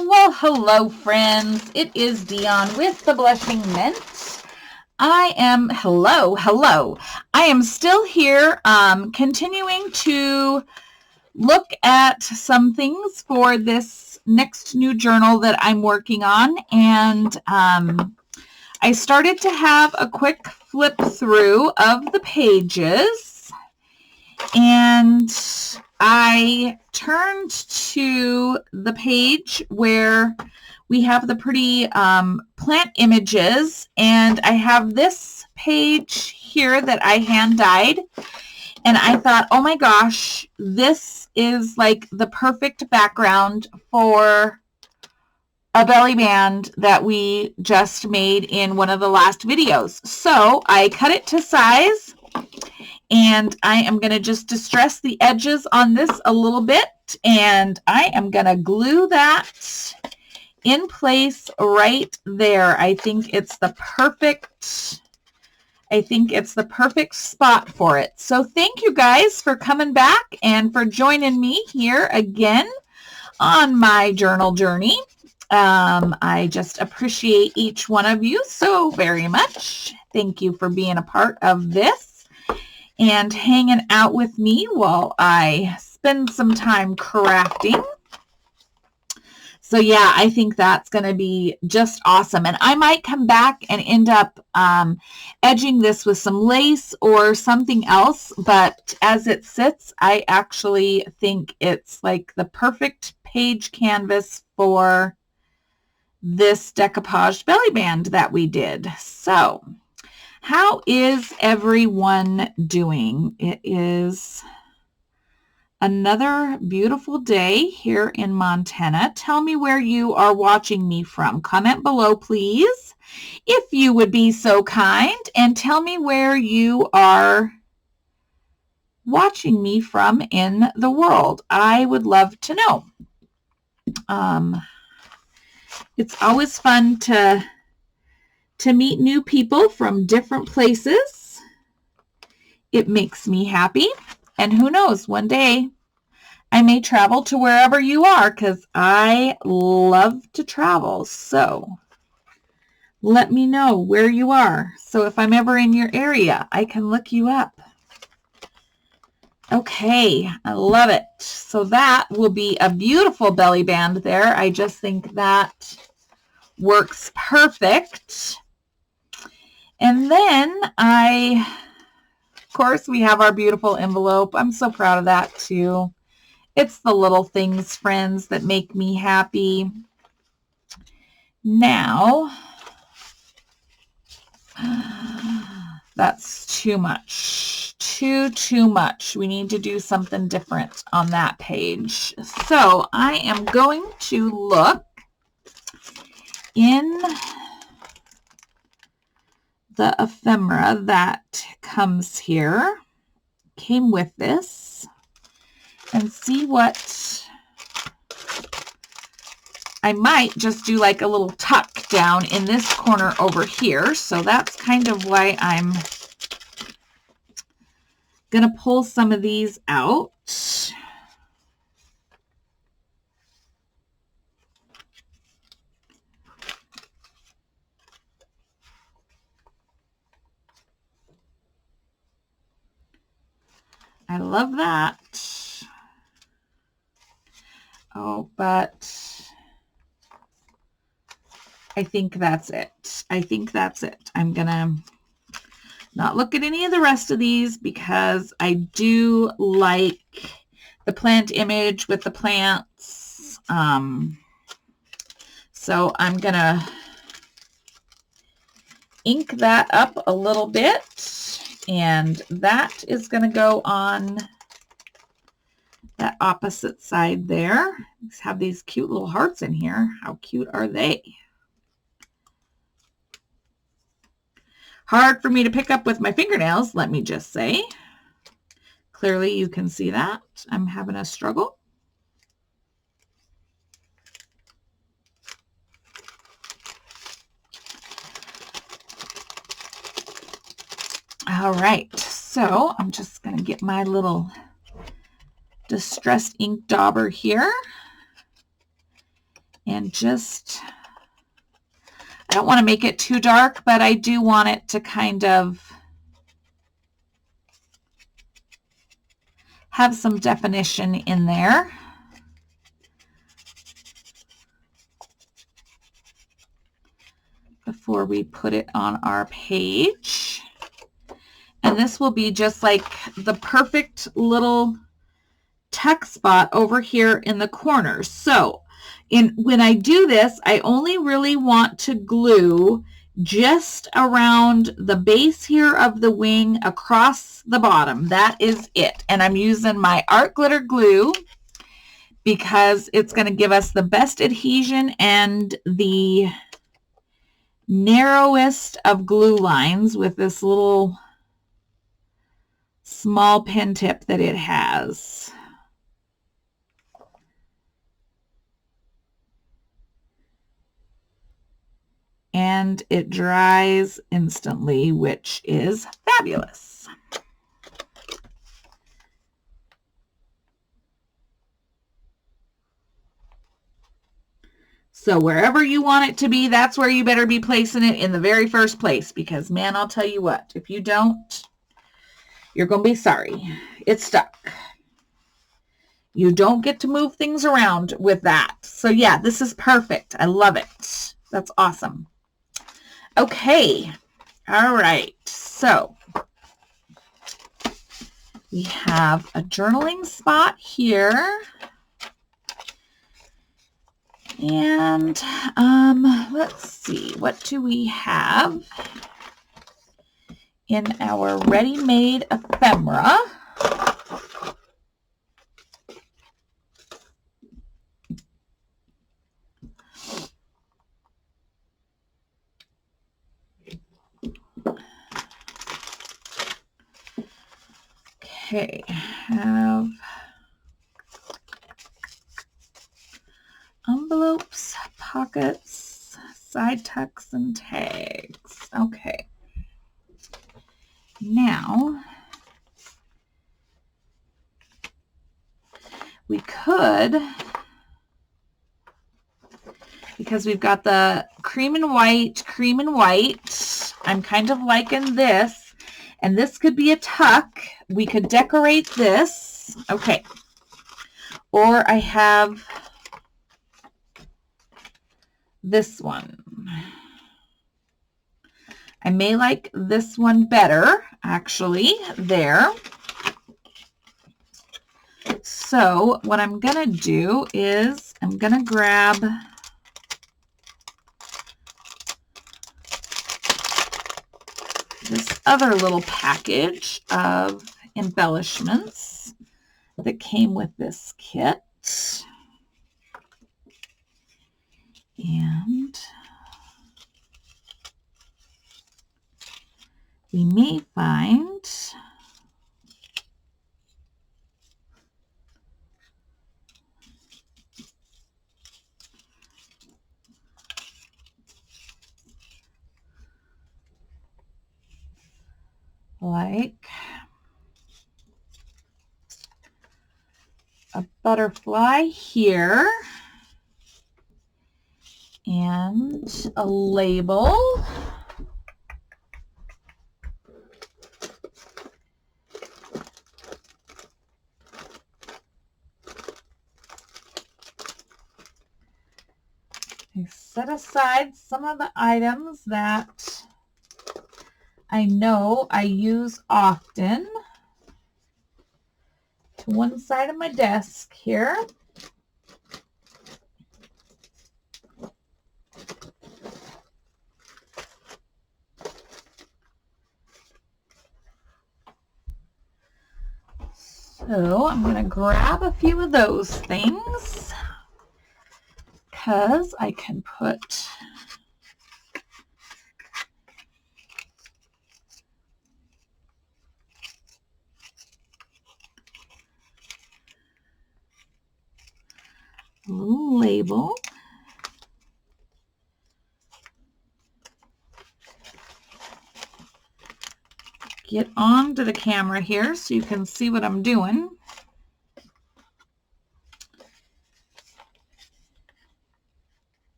Well, hello, friends. It is Dion with the Blushing Mint. Hello. I am still here, continuing to look at some things for this next new journal that I'm working on. And I started to have a quick flip through of the pages, and I turned to the page where we have the pretty plant images, and I have this page here that I hand dyed, and I thought, oh my gosh, this is like the perfect background for a belly band that we just made in one of the last videos. So I cut it to size, and I am going to just distress the edges on this a little bit, and I am going to glue that in place right there. I think it's the perfect spot for it. So thank you guys for coming back and for joining me here again on my journal journey. I just appreciate each one of you so very much. Thank you for being a part of this and hanging out with me while I spend some time crafting. So yeah, I think that's going to be just awesome. And I might come back and end up edging this with some lace or something else. But as it sits, I actually think it's like the perfect page canvas for this decoupage belly band that we did. So how is everyone doing? It is another beautiful day here in Montana. Tell me where you are watching me from. Comment below, please, if you would be so kind, and tell me where you are watching me from in the world. I would love to know. It's always fun to meet new people from different places. It makes me happy. And who knows, one day I may travel to wherever you are, because I love to travel. So let me know where you are. So if I'm ever in your area, I can look you up. Okay, I love it. So that will be a beautiful belly band there. I just think that works perfect. And then of course, we have our beautiful envelope. I'm so proud of that too. It's the little things, friends, that make me happy. Now, that's too much. Too much. We need to do something different on that page. So I am going to look in the ephemera that came with this, and see what I might just do, like a little tuck down in this corner over here. So that's kind of why I'm gonna pull some of these out. I love that. Oh, but I think that's it. I'm gonna not look at any of the rest of these, because I do like the plant image with the plants. So I'm gonna ink that up a little bit, and that is going to go on that opposite side there. Let's have these cute little hearts in here. How cute are they? Hard for me to pick up with my fingernails, let me just say. Clearly you can see that. I'm having a struggle. All right, so I'm just going to get my little distressed ink dauber here, And just, I don't want to make it too dark, but I do want it to kind of have some definition in there. Before we put it on our page. And this will be just like the perfect little text spot over here in the corner. So when I do this, I only really want to glue just around the base here of the wing across the bottom. That is it. And I'm using my art glitter glue because it's going to give us the best adhesion and the narrowest of glue lines with this little small pen tip that it has. And it dries instantly, which is fabulous. So wherever you want it to be, that's where you better be placing it in the very first place, because man, I'll tell you what, if you don't, you're going to be sorry. It's stuck. You don't get to move things around with that. So yeah, this is perfect. I love it. That's awesome. Okay. All right. So we have a journaling spot here. And let's see, what do we have in our ready-made ephemera? Okay, have envelopes, pockets, side tucks, and tags. Okay. Now, we could, because we've got the cream and white, I'm kind of liking this, and this could be a tuck. We could decorate this. Okay. Or I have this one. I may like this one better, actually, there. So what I'm going to do is I'm going to grab this other little package of embellishments that came with this kit. And we may find like a butterfly here and a label. I set aside some of the items that I know I use often to one side of my desk here. So I'm going to grab a few of those things because I can put a little label. Get onto the camera here so you can see what I'm doing.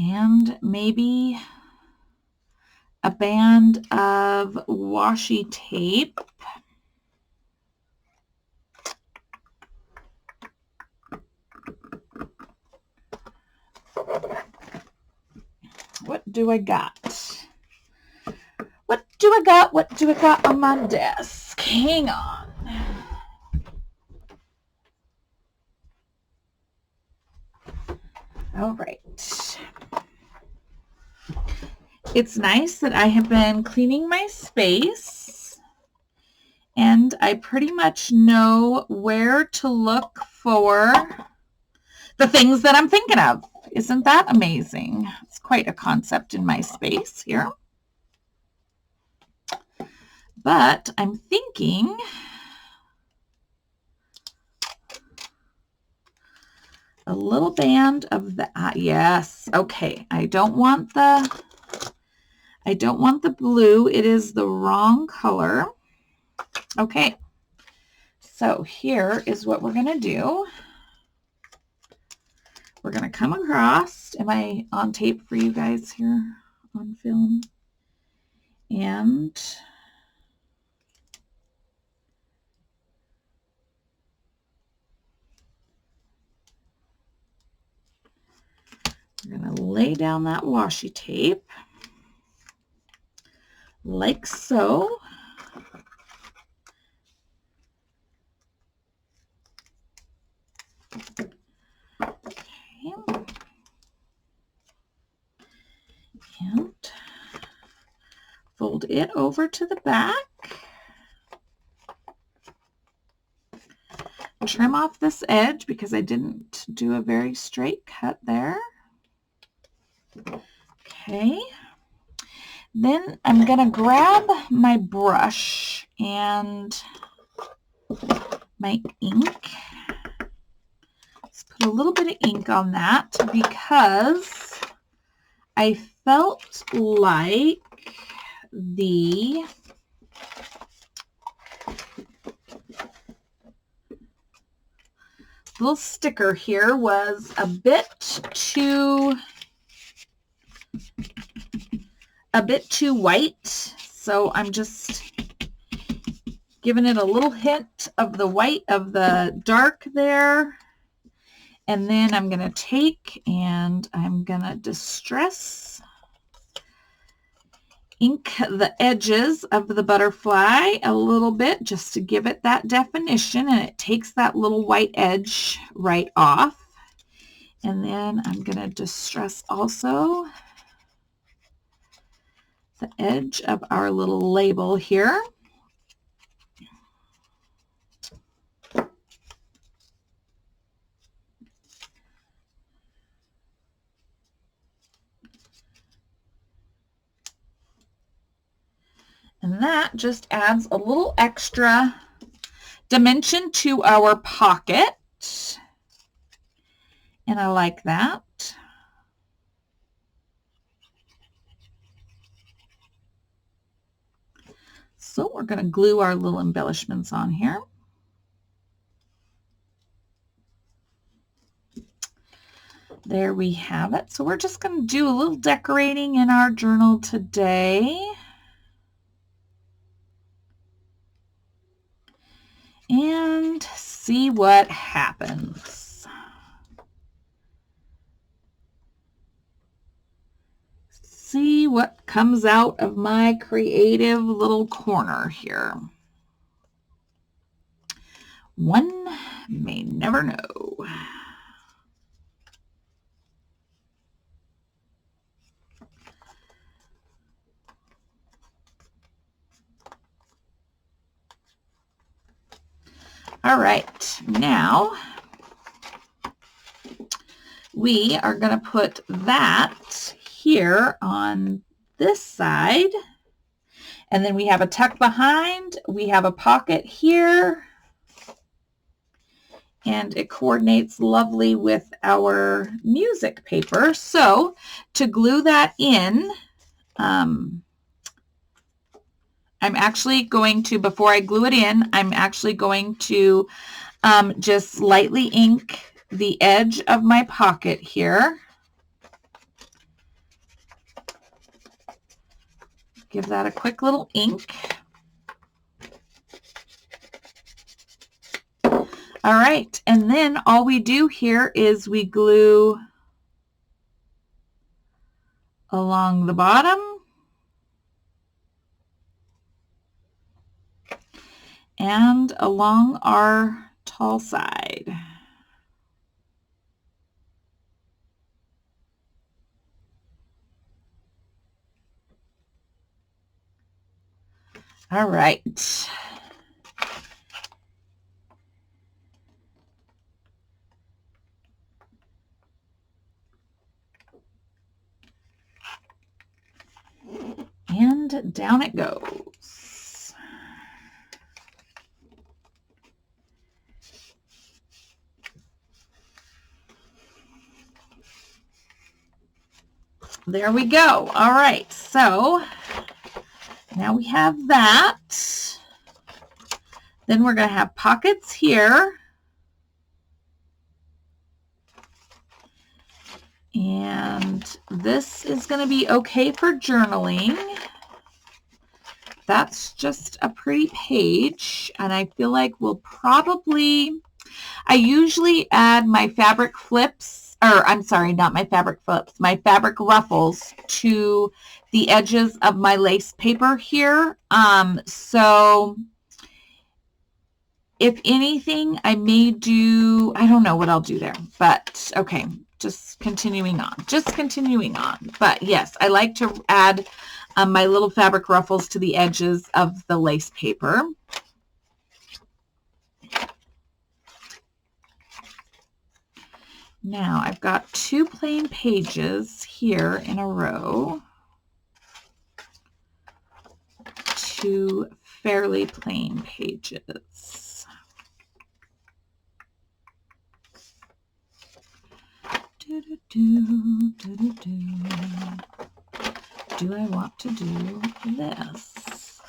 And maybe a band of washi tape. What do I got? What do I got? What do I got on my desk? Hang on. All right. It's nice that I have been cleaning my space and I pretty much know where to look for the things that I'm thinking of. Isn't that amazing? It's quite a concept in my space here. But I'm thinking a little band of the, yes, okay. I don't want the blue. It is the wrong color. Okay, so here is what we're going to do. We're going to come across, am I on tape for you guys here on film? And we're going to lay down that washi tape like so. Okay. And fold it over to the back. Trim off this edge because I didn't do a very straight cut there. Okay. Then I'm going to grab my brush and my ink. Let's put a little bit of ink on that because I felt like the little sticker here was a bit too white, so I'm just giving it a little hint of the white of the dark there. And then I'm going to take and I'm going to distress ink the edges of the butterfly a little bit just to give it that definition, and it takes that little white edge right off. And then I'm going to distress also the edge of our little label here. And that just adds a little extra dimension to our pocket. And I like that. So we're going to glue our little embellishments on here. There we have it. So we're just going to do a little decorating in our journal today. And see what happens. See what comes out of my creative little corner here. One may never know. All right, now we are going to put that here on this side, and then we have a tuck behind, we have a pocket here, and it coordinates lovely with our music paper. So to glue that in, I'm actually going to, before I glue it in, I'm actually going to just lightly ink the edge of my pocket here. give that a quick little ink. All right, and then all we do here is we glue along the bottom and along our tall side. All right. And down it goes. There we go. All right, so now we have that. Then we're going to have pockets here. And this is going to be okay for journaling. That's just a pretty page, and I feel like we'll probably, I usually add my fabric flips, or I'm sorry, not my fabric flips, my fabric ruffles to the edges of my lace paper here. So if anything, I may do, I don't know what I'll do there, but okay, just continuing on. But yes, I like to add my little fabric ruffles to the edges of the lace paper. Now I've got 2 plain pages here in a row. 2 fairly plain pages. Do I want to do this?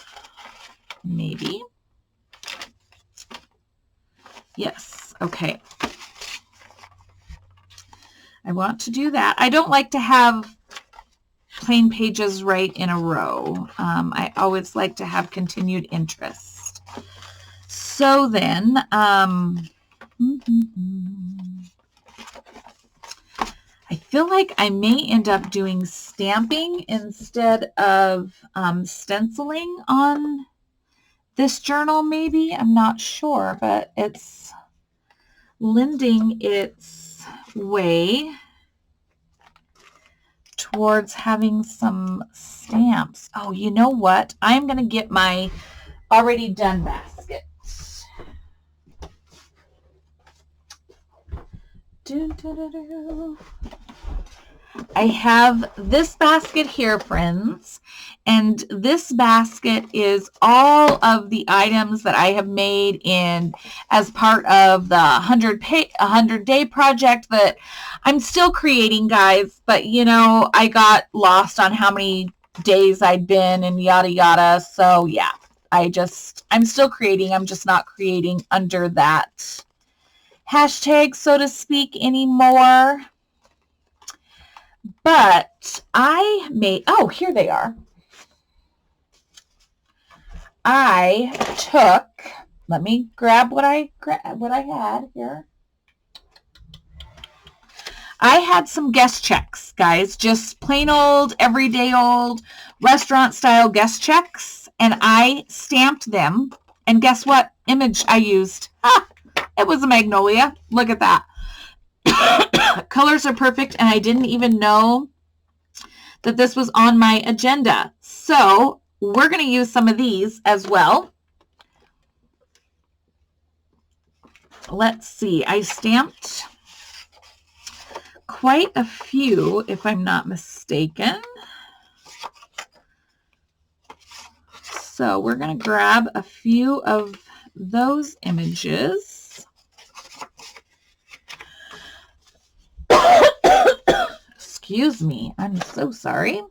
Maybe. Yes, okay. I want to do that. I don't like to have plain pages right in a row. I always like to have continued interest. So then, I feel like I may end up doing stamping instead of stenciling on this journal, maybe. I'm not sure, but it's lending its way towards having some stamps. Oh, you know what? I'm going to get my already done basket. I have this basket here, friends, and this basket is all of the items that I have made in as part of the 100-day project that I'm still creating, guys, but you know, I got lost on how many days I'd been and yada yada. So yeah, I'm still creating. I'm just not creating under that hashtag, so to speak, anymore. But I made, oh, here they are. I took, let me grab what I had here. I had some guest checks, guys, just plain old, everyday old restaurant style guest checks, and I stamped them. And guess what image I used? It was a magnolia. Look at that. Colors are perfect, and I didn't even know that this was on my agenda. So we're going to use some of these as well. Let's see. I stamped quite a few, if I'm not mistaken. So we're going to grab a few of those images. Excuse me, I'm so sorry.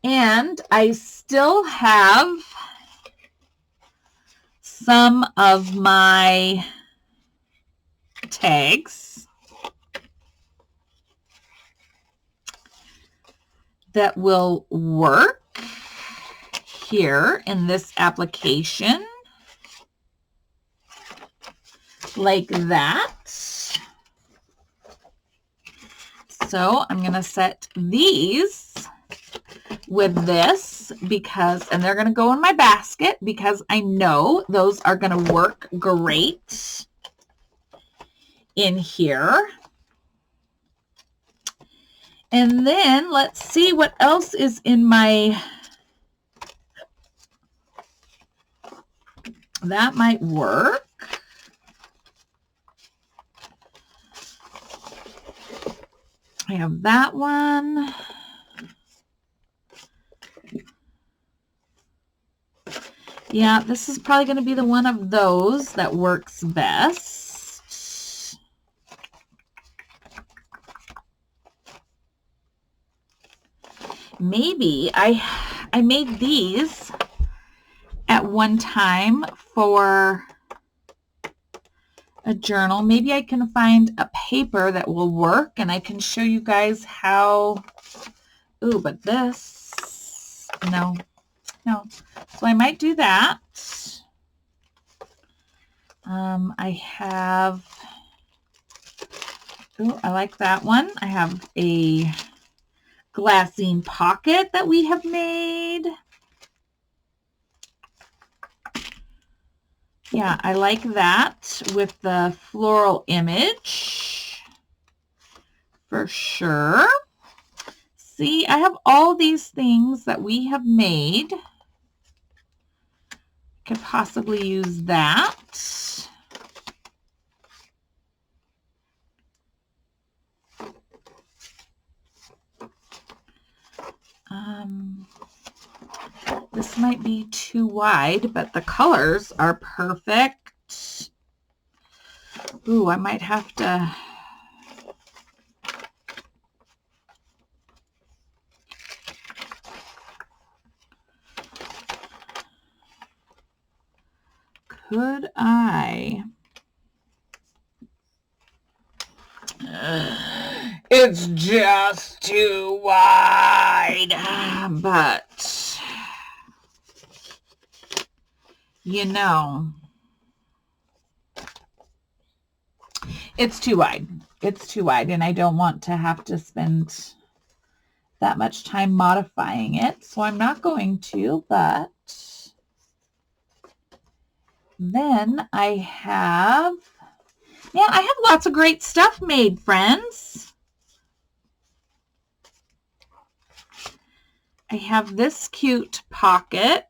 And I still have some of my tags that will work here in this application, like that. So I'm going to set these with this because, and they're going to go in my basket because I know those are going to work great in here. And then let's see what else is in my, that might work. I have that one. Yeah, this is probably going to be the one of those that works best. Maybe I made these at one time for a journal. Maybe I can find a paper that will work and I can show you guys how. Ooh, but this, no. So I might do that. I have, ooh, I like that one. I have a glassine pocket that we have made. Yeah, I like that with the floral image for sure. See, I have all these things that we have made. Could possibly use that. This might be too wide, but the colors are perfect. Ooh, I might have to. Could I? It's just too wide, but you know, it's too wide. It's too wide, and I don't want to have to spend that much time modifying it, so I'm not going to, but then I have, yeah, I have lots of great stuff made, friends. I have this cute pocket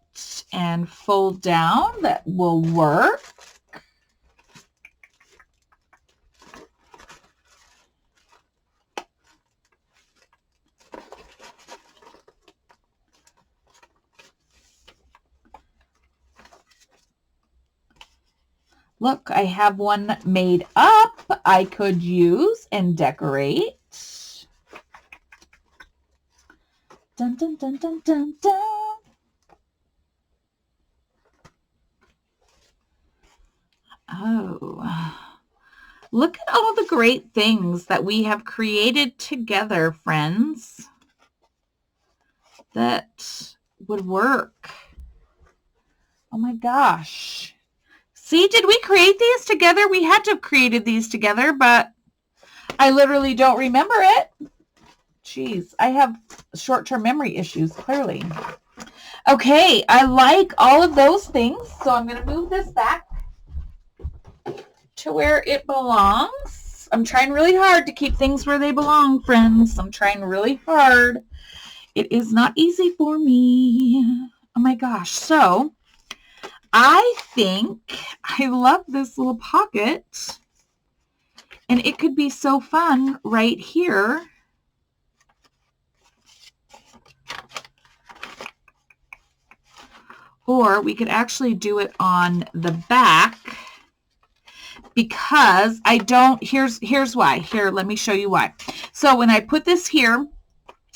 and fold down that will work. Look, I have one made up I could use and decorate. Dun, dun, dun, dun, dun, dun. Oh, look at all the great things that we have created together, friends, that would work. Oh my gosh. See, did we create these together? We had to have created these together, but I literally don't remember it. Jeez, I have short-term memory issues, clearly. Okay, I like all of those things, so I'm going to move this back to where it belongs. I'm trying really hard to keep things where they belong, friends. I'm trying really hard. It is not easy for me. Oh my gosh. So I think I love this little pocket, and it could be so fun right here. Or we could actually do it on the back, because I don't, here's why. Here, let me show you why. So when I put this here,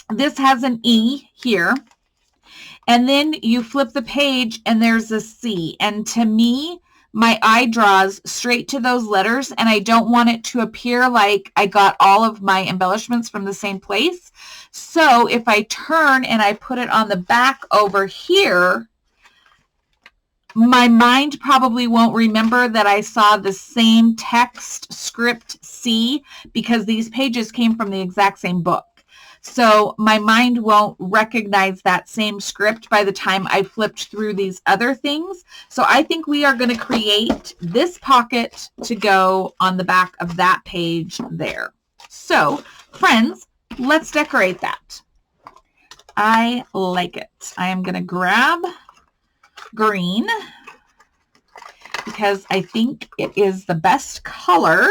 this has an E here, and then you flip the page and there's a C. And to me, my eye draws straight to those letters, and I don't want it to appear like I got all of my embellishments from the same place. So if I turn and I put it on the back over here, my mind probably won't remember that I saw the same text script C, because these pages came from the exact same book. So my mind won't recognize that same script by the time I flipped through these other things. So I think we are going to create this pocket to go on the back of that page there. So friends, let's decorate that. I like it. I am going to grab green because I think it is the best color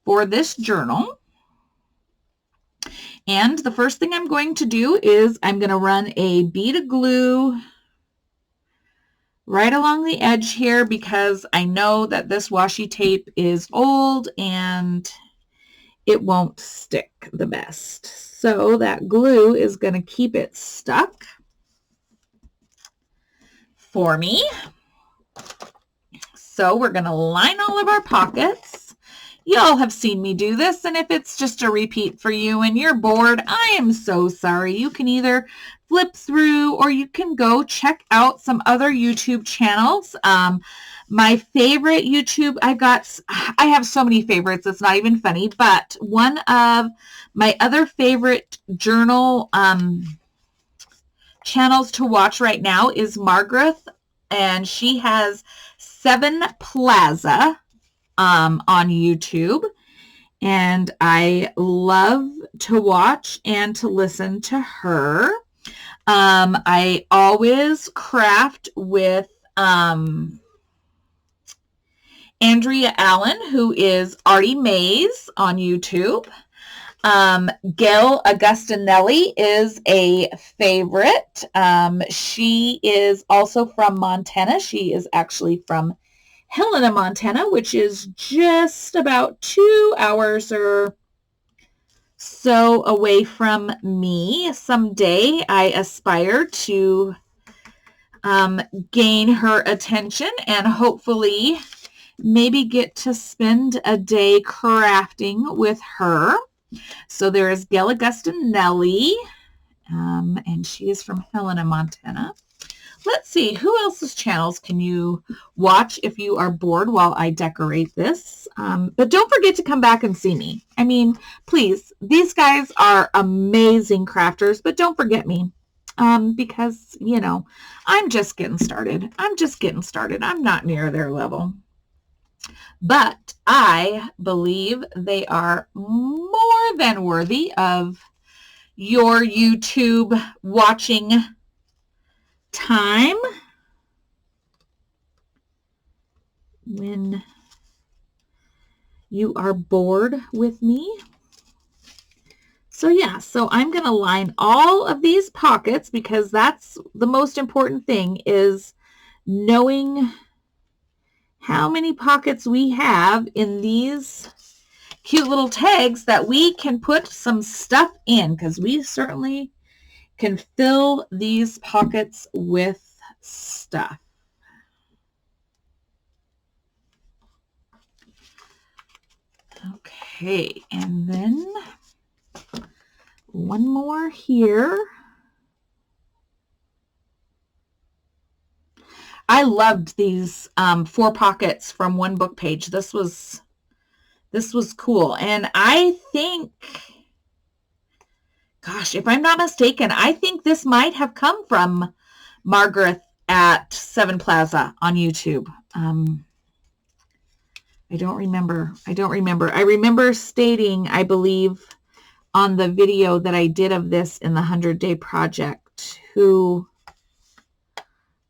for this journal. And the first thing I'm going to do is I'm going to run a bead of glue right along the edge here, because I know that this washi tape is old and it won't stick the best. So that glue is going to keep it stuck for me. So we're going to line all of our pockets. Y'all have seen me do this, and if it's just a repeat for you and you're bored, I am so sorry. You can either flip through or you can go check out some other YouTube channels. My favorite YouTube, I have so many favorites, it's not even funny, but one of my other favorite journal channels to watch right now is Margaret, and she has 7 Plaza on YouTube, and I love to watch and to listen to her. I always craft with Andrea Allen, who is Artie Mays on YouTube. Gail Augustinelli is a favorite. She is also from Montana. She is actually from Helena, Montana, which is just about 2 hours or so away from me. Someday I aspire to gain her attention and hopefully maybe get to spend a day crafting with her. So there is Gail Augustinelli, and she is from Helena, Montana. Let's see, who else's channels can you watch if you are bored while I decorate this? But don't forget to come back and see me. I mean, please, these guys are amazing crafters, but don't forget me, because, you know, I'm just getting started. I'm not near their level. But I believe they are more than worthy of your YouTube watching time when you are bored with me. So yeah, so I'm going to line all of these pockets, because that's the most important thing, is knowing how many pockets we have in these cute little tags that we can put some stuff in, because we certainly can fill these pockets with stuff. Okay, and then one more here. I loved these 4 pockets from one book page. This was cool. And I think, gosh, if I'm not mistaken, I think this might have come from Margaret at 7 Plaza on YouTube. I don't remember. I remember stating, I believe, on the video that I did of this in the 100-Day Project, who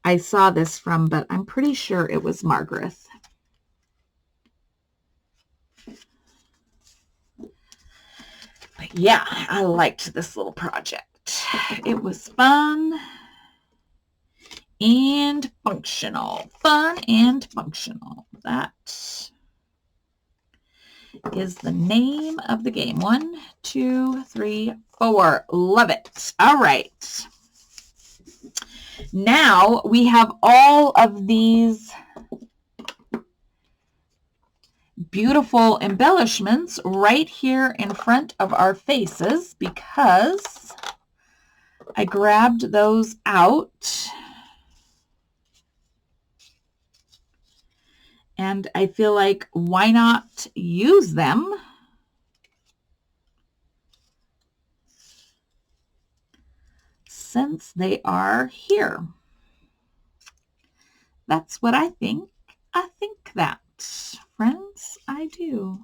I saw this from, but I'm pretty sure it was Margaret. But yeah, I liked this little project. It was fun and functional. Fun and functional. That is the name of the game. 1, 2, 3, 4. Love it. All right. Now we have all of these beautiful embellishments right here in front of our faces because I grabbed those out and I feel like why not use them since they are here. That's what I think. I think that, friends, I do.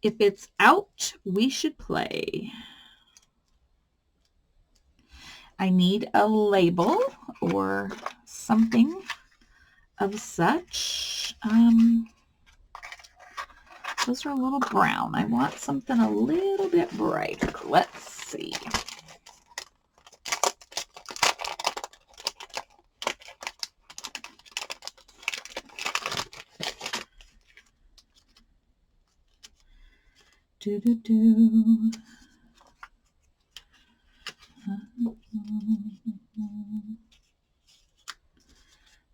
If it's out, we should play. I need a label or something of such. Those are a little brown. I want something a little bit brighter. Let's see. Do.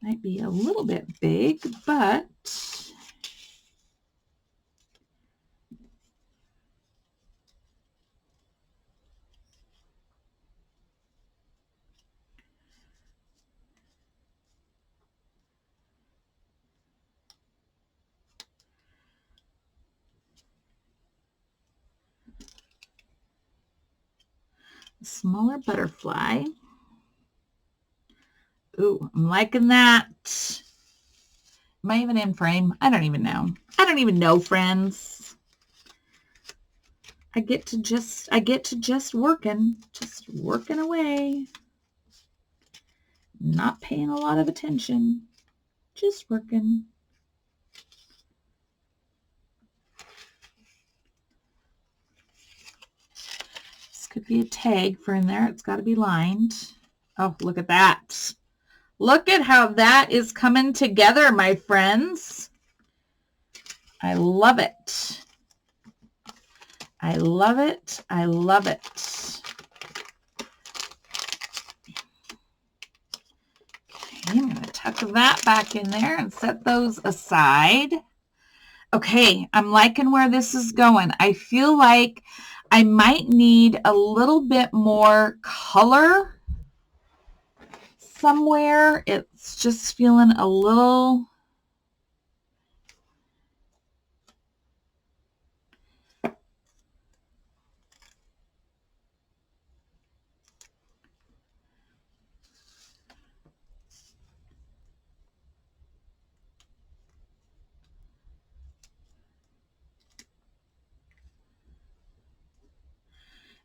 Might be a little bit big, but a smaller butterfly. Ooh, I'm liking that. Am I even in frame? I don't even know. I don't even know, friends. I get to just working away. Not paying a lot of attention. Just working. This could be a tag for in there. It's got to be lined. Oh, look at that. Look at how that is coming together, my friends. I love it. I love it. I love it. Okay, I'm going to tuck that back in there and set those aside. Okay, I'm liking where this is going. I feel like I might need a little bit more color somewhere. It's just feeling a little...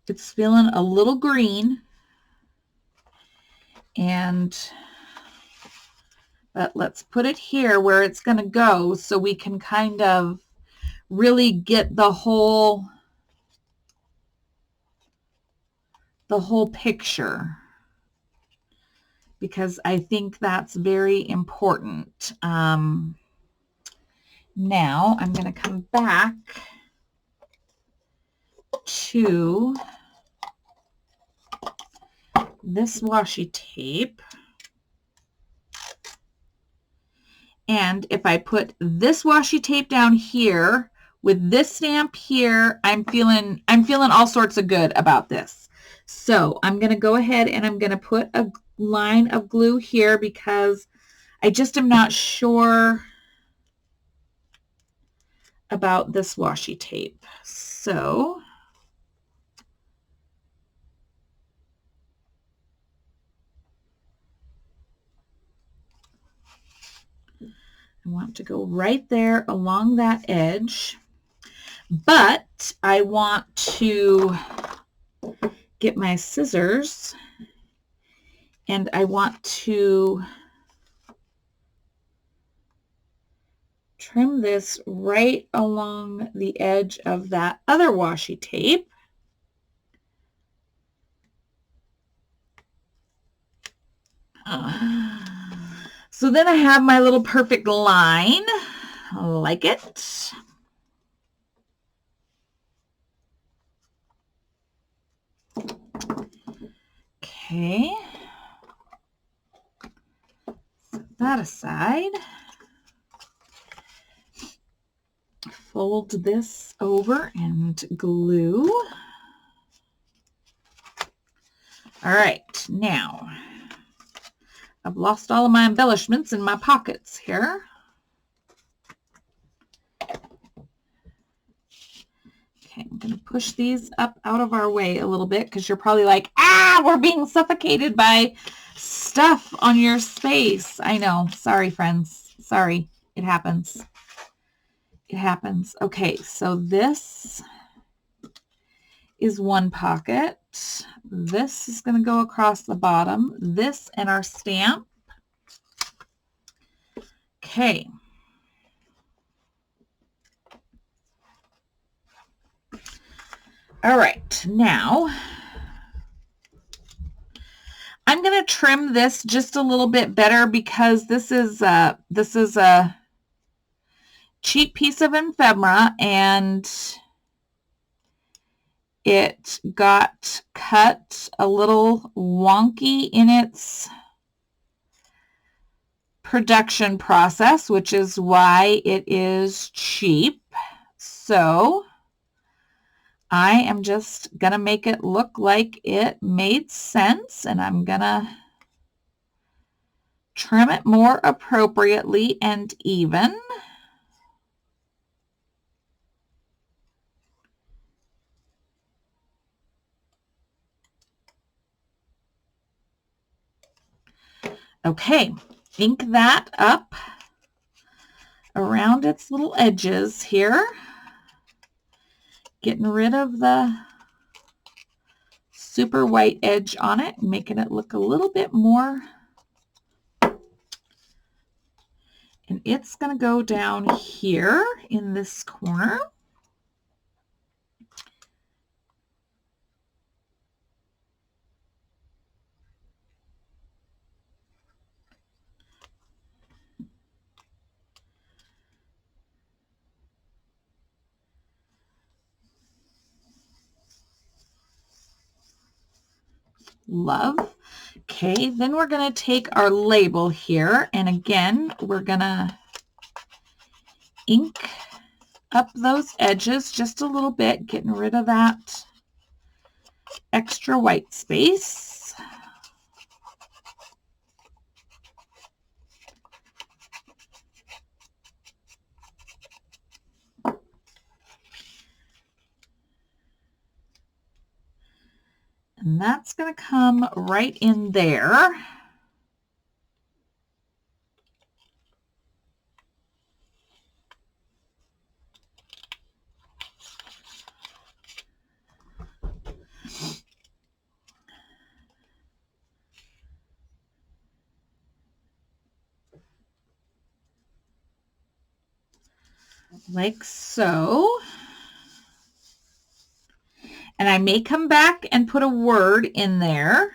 It's feeling a little green. But let's put it here where it's going to go so we can kind of really get the whole picture, because I think that's very important. Now I'm going to come back to this washi tape. And if I put this washi tape down here with this stamp here, I'm feeling all sorts of good about this. So I'm going to go ahead and I'm going to put a line of glue here because I just am not sure about this washi tape. So I want to go right there along that edge, but I want to get my scissors and I want to trim this right along the edge of that other washi tape. So then I have my little perfect line. I like it. Okay. that aside. Fold this over and glue. All right, now I've lost all of my embellishments in my pockets here. Okay, I'm going to push these up out of our way a little bit because you're probably like, ah, we're being suffocated by stuff on your space. I know. Sorry, friends. Sorry. It happens. It happens. Okay, so this is one pocket. This is going to go across the bottom. This and our stamp. Okay. All right, now I'm going to trim this just a little bit better because this is a cheap piece of ephemera and it got cut a little wonky in its production process, which is why it is cheap. So I am just going to make it look like it made sense, and I'm going to trim it more appropriately and even. Okay, ink that up around its little edges here, getting rid of the super white edge on it, making it look a little bit more. And it's going to go down here in this corner. Love. Okay, then we're going to take our label here, and again, we're going to ink up those edges just a little bit, getting rid of that extra white space. And that's going to come right in there. Like so. And I may come back and put a word in there.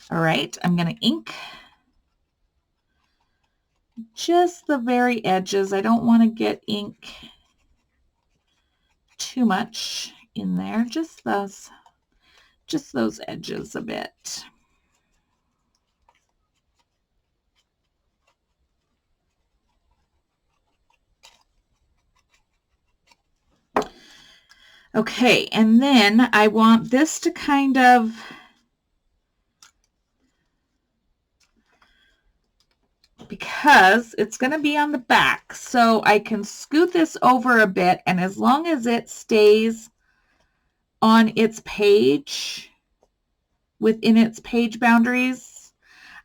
All right, I'm going to ink just the very edges. I don't want to get ink too much in there, just those edges a bit. Okay, and then I want this to kind of because it's going to be on the back, so I can scoot this over a bit, and as long as it stays on its page, within its page boundaries,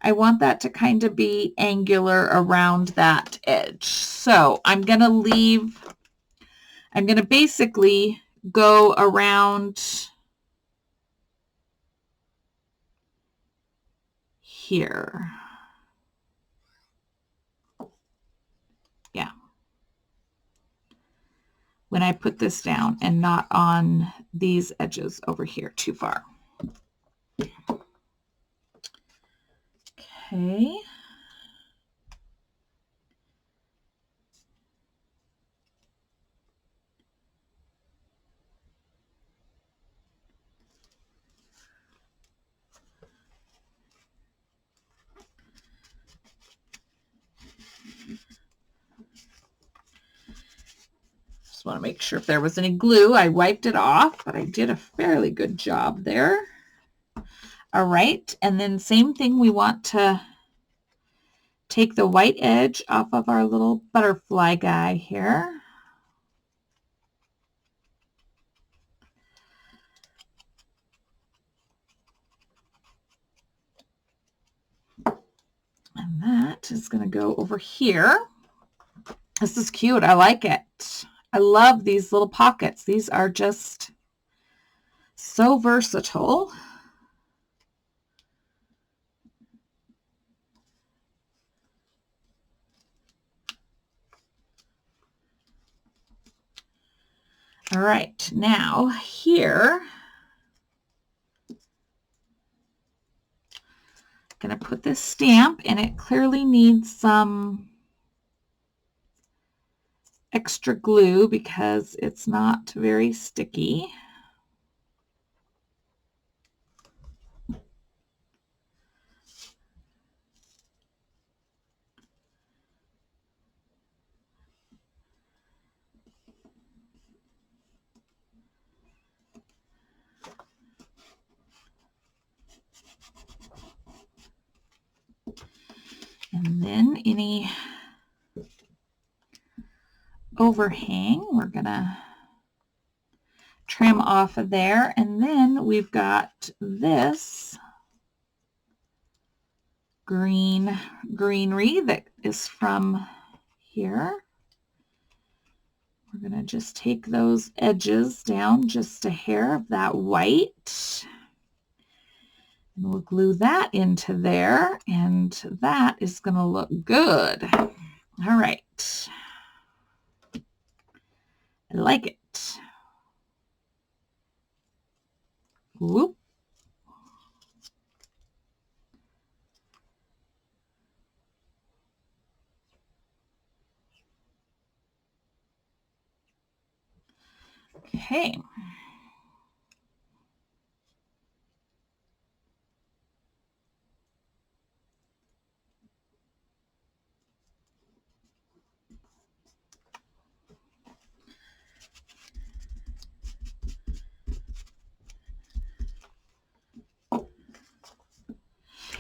I want that to kind of be angular around that edge. So I'm going to basically go around here. Yeah. When I put this down and not on these edges over here too far. Okay. Just want to make sure if there was any glue, I wiped it off, but I did a fairly good job there. All right, and then same thing, we want to take the white edge off of our little butterfly guy here. And that is going to go over here. This is cute. I like it. I love these little pockets. These are just so versatile. All right, now here, I'm going to put this stamp, and it clearly needs some extra glue because it's not very sticky. And then any overhang, we're going to trim off of there. And then we've got this greenery that is from here. We're going to just take those edges down just a hair of that white. And we'll glue that into there, and that is going to look good. All right. I like it. Whoop. Okay.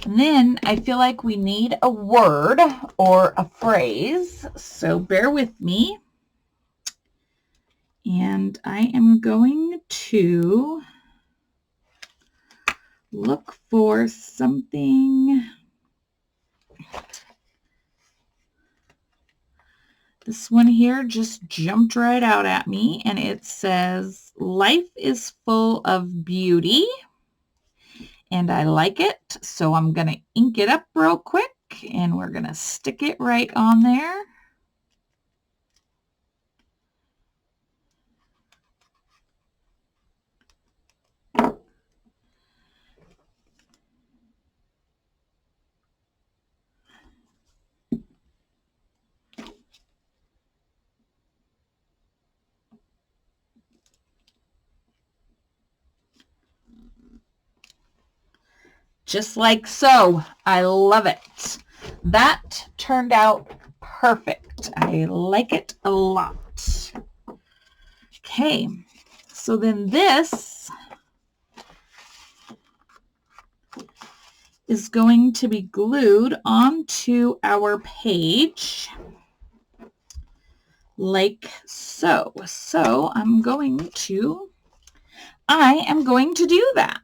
And then I feel like we need a word or a phrase, so bear with me. And I am going to look for something. This one here just jumped right out at me, and it says, "Life is full of beauty." And I like it, so I'm going to ink it up real quick, and we're going to stick it right on there. Just like so. I love it. That turned out perfect. I like it a lot. Okay, so then this is going to be glued onto our page like so. So I am going to do that.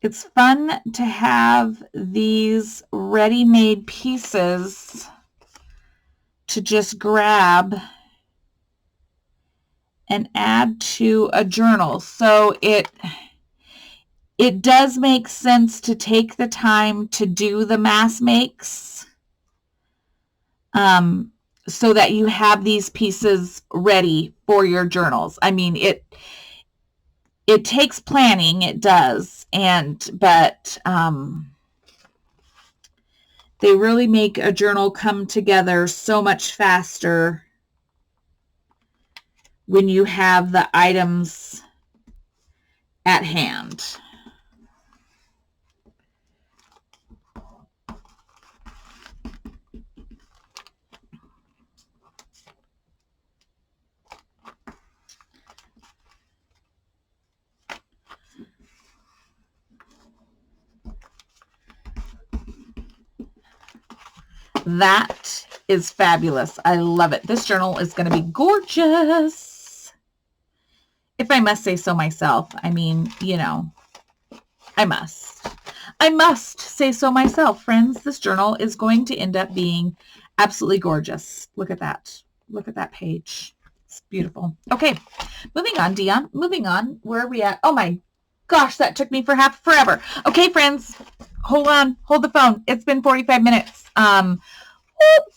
It's fun to have these ready-made pieces to just grab and add to a journal. So it does make sense to take the time to do the mass makes so that you have these pieces ready for your journals. I mean, it takes planning, it does, but they really make a journal come together so much faster when you have the items at hand. That is fabulous. I love it. This journal is going to be gorgeous. If I must say so myself. I mean, you know, I must say so myself, friends. This journal is going to end up being absolutely gorgeous. Look at that. Look at that page. It's beautiful. Okay, moving on, Dion. Moving on. Where are we at? Oh my gosh, that took me forever. Okay, friends, hold on. Hold the phone. It's been 45 minutes.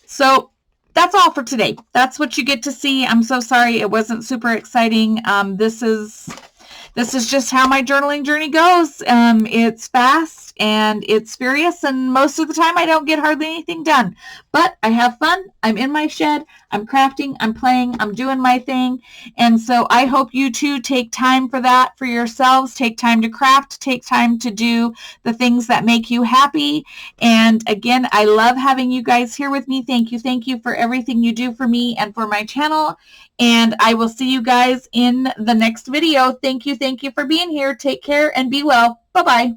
So that's all for today. That's what you get to see. I'm so sorry it wasn't super exciting. This is just how my journaling journey goes. It's fast and it's furious, and most of the time I don't get hardly anything done. But I have fun. I'm in my shed. I'm crafting. I'm playing. I'm doing my thing. And so I hope you too take time for that for yourselves. Take time to craft. Take time to do the things that make you happy. And again, I love having you guys here with me. Thank you. Thank you for everything you do for me and for my channel. And I will see you guys in the next video. Thank you. Thank you for being here. Take care and be well. Bye-bye.